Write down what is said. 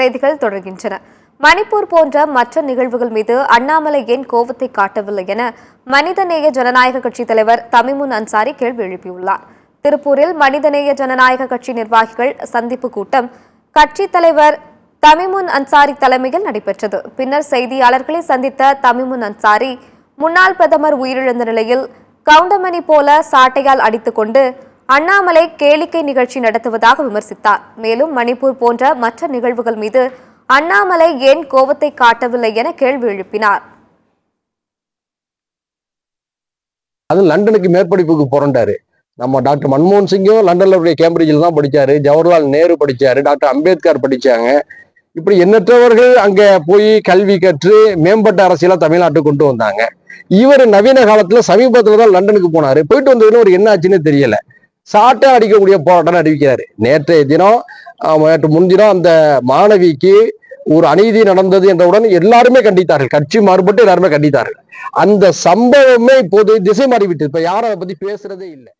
செய்திகள் தொடர்கின்றன. மணிப்பூர் போன்ற மற்ற நிகழ்வுகள் மீது அண்ணாமலை ஏன் கோபத்தை காட்டவில்லை என மனிதநேய ஜனநாயக கட்சி தலைவர் தமிமுன் அன்சாரி கேள்வி எழுப்பியுள்ளார். திருப்பூரில் மனிதநேய ஜனநாயக கட்சி நிர்வாகிகள் சந்திப்பு கூட்டம் கட்சி தலைவர் தமிமுன் அன்சாரி தலைமையில் நடைபெற்றது. பின்னர் செய்தியாளர்களை சந்தித்த தமிமுன் அன்சாரி, முன்னாள் பிரதமர் உயிரிழந்த நிலையில் கவுண்டமணி போல சாட்டையால் அடித்துக்கொண்டு அண்ணாமலை கேளிக்கை நிகழ்ச்சி நடத்துவதாக விமர்சித்தார். மேலும் மணிப்பூர் போன்ற மற்ற நிகழ்வுகள் மீது அண்ணாமலை ஏன் கோபத்தை காட்டவில்லை என கேள்வி எழுப்பினார். அது லண்டனுக்கு மேற்படிப்புக்கு புரண்டாரு. நம்ம டாக்டர் மன்மோகன் சிங்கும் லண்டன்ல கேம்பிரிட்ஜில் தான் படிச்சாரு, ஜவஹர்லால் நேரு படிச்சாரு, டாக்டர் அம்பேத்கர் படிச்சாங்க. இப்படி எண்ணற்றவர்கள் அங்க போய் கல்வி கற்று மேம்பட்ட அரசியலா தமிழ்நாட்டுக்கு கொண்டு வந்தாங்க. இவர் நவீன காலத்துல சமீபத்துல தான் லண்டனுக்கு போனாரு. போயிட்டு வந்ததுன்னு ஒரு என்ன ஆச்சுன்னு தெரியல, சாட்டை அடிக்கக்கூடிய போராட்டம் அறிவிக்கிறாரு. நேற்று முன்தினம் அந்த மாணவிக்கு ஒரு அநீதி நடந்தது என்றவுடன் எல்லாருமே கண்டித்தார்கள், கட்சி மாறுபட்டு எல்லாருமே கண்டித்தார்கள். அந்த சம்பவமே இப்போது திசை மாறிவிட்டு இப்ப யாரும் அதை பத்தி பேசுறதே இல்லை.